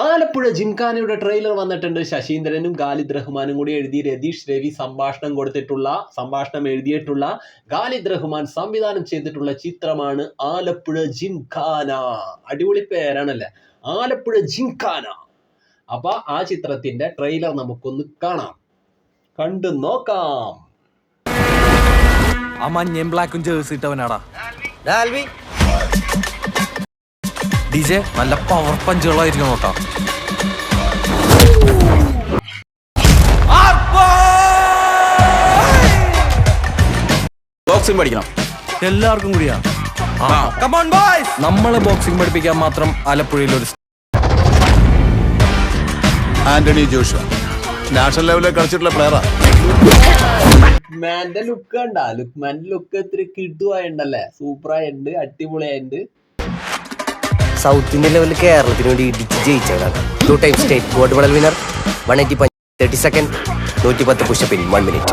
Alappuzha ജിംഖാനയുടെ trailer വന്നിട്ടുണ്ട്. ശശീന്ദ്രനും ഖാലിദ് റഹ്മാനും കൂടി എഴുതി രതീഷ് രവി സംഭാഷണം എഴുതിയിട്ടുള്ള ഖാലിദ് റഹ്മാൻ സംവിധാനം ചെയ്തിട്ടുള്ള ചിത്രമാണ് ആലപ്പുഴ ജിംഖാന. അടിപൊളി പേരാണല്ലേ, ആലപ്പുഴ ജിംഖാന. അപ്പൊ ആ ചിത്രത്തിന്റെ ട്രെയിലർ നമുക്കൊന്ന് കാണാം, കണ്ടു നോക്കാം. ആ മഞ്ഞയും ബ്ലാക്കും ജേഴ്സി ഇട്ടവനാടാ ഡിജെ. നല്ല പവർ പഞ്ചുകളായിരിക്കും നോക്കാം. ബോക്സിംഗ് പഠിക്കണം എല്ലാവർക്കും കൂടിയാ. നമ്മള് ബോക്സിംഗ് പഠിപ്പിക്കാൻ മാത്രം ആലപ്പുഴയിൽ ഒരു ആന്റണി ജോഷുവ നാഷണൽ ലെവലിൽ കളിച്ചിട്ടുള്ള പ്ലെയറാ. ലുക്മാന്റെ ലുക്ക് കണ്ട, ലുക്മാന്റെ ലുക്ക് ഇത്തിരി കിട്ടുവായിണ്ടല്ലേ, സൂപ്പറായിട്ടുണ്ട്, അടിപൊളിയായിട്ടുണ്ട്. സൗത്ത് ഇന്ത്യൻ ലെവലിൽ കേരളത്തിന് വേണ്ടി ഇടിച്ച് ജയിച്ചവരാണ്. 2 time state gold medal winner, 180 punch 30 seconds, 110 push-up in 1 minute.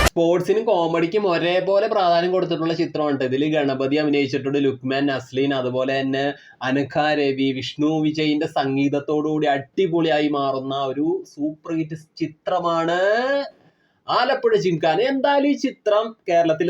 സ്പോർട്സിനും കോമഡിക്കും ഒരേപോലെ പ്രാധാന്യം കൊടുത്തിട്ടുള്ള ചിത്രമാണ്. ഇതിൽ ഗണപതി അഭിനയിച്ചിട്ടുണ്ട്, ലുക്മാൻ, നസ്ലീൻ, അതുപോലെ തന്നെ അനഘ രവി, വിഷ്ണു വിജയിന്റെ സംഗീതത്തോടുകൂടി അടിപൊളിയായി മാറുന്ന ഒരു സൂപ്പർ ഹിറ്റ് ചിത്രമാണ് ആലപ്പുഴ ജിംഖാന. എന്തായാലും ഈ ചിത്രം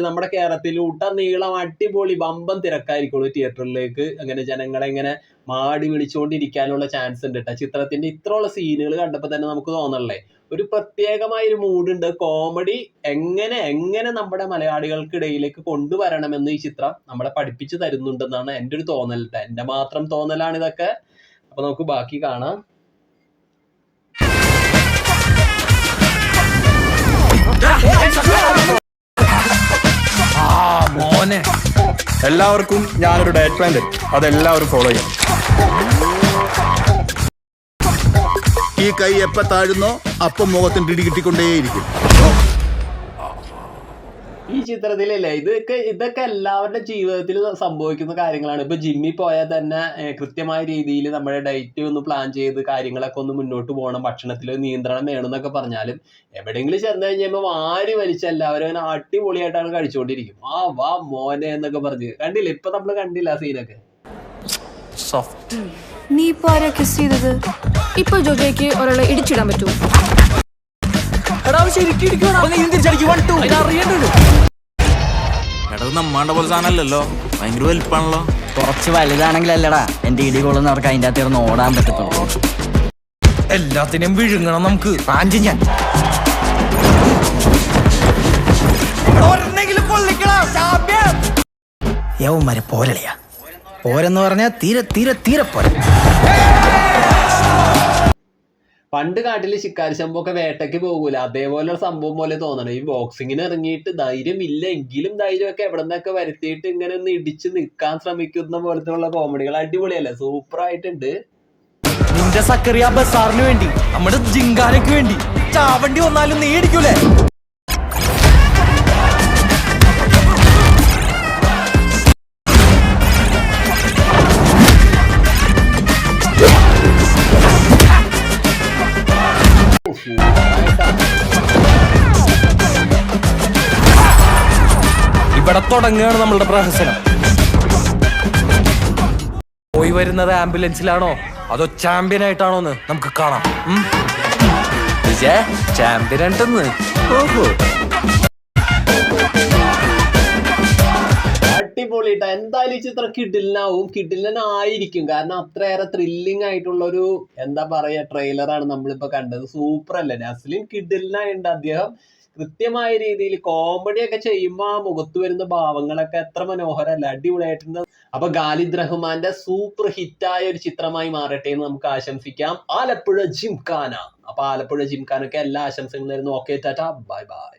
നമ്മുടെ കേരളത്തിലുടനീളം അടിപൊളി വമ്പൻ തിരക്കായിരിക്കുള്ളൂ. തിയേറ്ററിലേക്ക് അങ്ങനെ ജനങ്ങളെ ഇങ്ങനെ മാടി വിളിച്ചുകൊണ്ടിരിക്കാനുള്ള ചാൻസ് ഉണ്ട് കേട്ടോ. ചിത്രത്തിന്റെ ഇത്രയുള്ള സീനുകൾ കണ്ടപ്പോൾ തന്നെ നമുക്ക് തോന്നണല്ലേ, ഒരു പ്രത്യേകമായൊരു മൂഡുണ്ട്. കോമഡി എങ്ങനെ നമ്മുടെ മലയാളികൾക്കിടയിലേക്ക് കൊണ്ടുവരണമെന്ന് ഈ ചിത്രം നമ്മളെ പഠിപ്പിച്ചു തരുന്നുണ്ടെന്നാണ് എൻ്റെ ഒരു തോന്നൽ. എൻ്റെ മാത്രം തോന്നലാണ് ഇതൊക്കെ. അപ്പൊ നമുക്ക് ബാക്കി കാണാം. മോനെ, എല്ലാവർക്കും ഞാനൊരു ഡയറ്റ് പ്ലാൻ തരും, അതെല്ലാവരും ഫോളോ ചെയ്യണം. ഈ കൈ എപ്പ താഴുന്നോ അപ്പം മുഖത്തിന് ഇടി കിട്ടിക്കൊണ്ടേയിരിക്കും. ഈ ചിത്രത്തിലല്ലേ ഇതൊക്കെ എല്ലാവരുടെ ജീവിതത്തിൽ സംഭവിക്കുന്ന കാര്യങ്ങളാണ്. ഇപ്പൊ ജിമ്മിൽ പോയാൽ തന്നെ കൃത്യമായ രീതിയിൽ നമ്മുടെ ഡയറ്റ് ഒന്ന് പ്ലാൻ ചെയ്ത് കാര്യങ്ങളൊക്കെ ഒന്ന് മുന്നോട്ട് പോകണം, ഭക്ഷണത്തിൽ നിയന്ത്രണം വേണമെന്നൊക്കെ പറഞ്ഞാലും എവിടെയെങ്കിലും ചെന്ന് കഴിഞ്ഞപ്പോൾ വാരി വലിച്ച എല്ലാവരും അങ്ങനെ അടിപൊളിയായിട്ടാണ് കഴിച്ചുകൊണ്ടിരിക്കും. വാ മോനെ എന്നൊക്കെ പറഞ്ഞ് കണ്ടില്ല. ഇപ്പൊ നമ്മൾ കണ്ടില്ല ആ സീനൊക്കെ. നീ ഇപ്പൊ ആരാ കിസ് ചെയ്തത്? ഇപ്പൊ ജോജയ്ക്ക് ഒരാളെ ഇടിച്ചിടാൻ പറ്റുമോ? നമ്മാണ്ട പോലെ സാധനല്ലോ, ഭയങ്കര വലിപ്പാണല്ലോ. കുറച്ച് വലുതാണെങ്കിലല്ലടാ എന്റെ ഇടി കൊള്ളുന്നവർക്ക് അതിന്റെ അകത്ത് ഓടാൻ പറ്റത്തുള്ളൂ. എല്ലാത്തിനും വിഴുങ്ങണം നമുക്ക്. ഞാൻ യവന്മാരെ പോരളിയാ, പോരെന്ന് പറഞ്ഞാൽ തീരെ തീരെ തീരെ പോരെ. പണ്ട് കാട്ടില് ശിക്കാരി ശമ്പൊക്കെ വേട്ടയ്ക്ക് പോകൂല, അതേപോലെ ഒരു സംഭവം പോലെ തോന്നണം. ഈ ബോക്സിങ്ങിന് ഇറങ്ങിയിട്ട് ധൈര്യം ഇല്ല എങ്കിലും ധൈര്യമൊക്കെ എവിടെ നിന്നൊക്കെ വരുത്തിയിട്ട് ഇങ്ങനെ ഒന്ന് ഇടിച്ച് നിൽക്കാൻ ശ്രമിക്കുന്ന പോലത്തെ ഉള്ള കോമഡികൾ അടിപൊളിയല്ലേ, സൂപ്പർ ആയിട്ടുണ്ട്. നിന്റെ സക്കറിയ ബസാറിന് വേണ്ടി, നമ്മുടെ ജിംഖാനയ്ക്ക് വേണ്ടി ചാവണ്ടി വന്നാലും നീ ഇടിക്കൂലേ? ഇവിടെ തുടങ്ങുകയാണ് നമ്മളുടെ പ്രഹസനം. പോയി വരുന്നത് ആംബുലൻസിലാണോ അതോ ചാമ്പ്യൻ ആയിട്ടാണോന്ന് നമുക്ക് കാണാം. ചാമ്പ്യൻ ആയിട്ടെന്ന്. അടിപൊളിട്ടാ. എന്തായാലും ഈ ചിത്രം കിടിലനായിരിക്കും. കാരണം അത്രയേറെ ത്രില്ലിംഗ് ആയിട്ടുള്ള ഒരു ട്രെയിലറാണ് നമ്മളിപ്പോ കണ്ടത്. സൂപ്പർ അല്ലേ. നസ്ലിൻ കിടിലനായിട്ടുണ്ട്. അദ്ദേഹം കൃത്യമായ രീതിയിൽ കോമഡി ഒക്കെ ചെയ്യുമ്പോൾ ആ മുഖത്ത് വരുന്ന ഭാവങ്ങളൊക്കെ എത്ര മനോഹരല്ല, അടിപൊളിയായിട്ടുണ്ട്. അപ്പൊ ഖാലിദ് റഹ്മാന്റെ സൂപ്പർ ഹിറ്റായ ഒരു ചിത്രമായി മാറട്ടെ എന്ന് നമുക്ക് ആശംസിക്കാം. ആലപ്പുഴ ജിംഖാന. അപ്പൊ ആലപ്പുഴ ജിംഖാനൊക്കെ എല്ലാ ആശംസകളും നേരുന്നു. Okay, Tata, bye bye.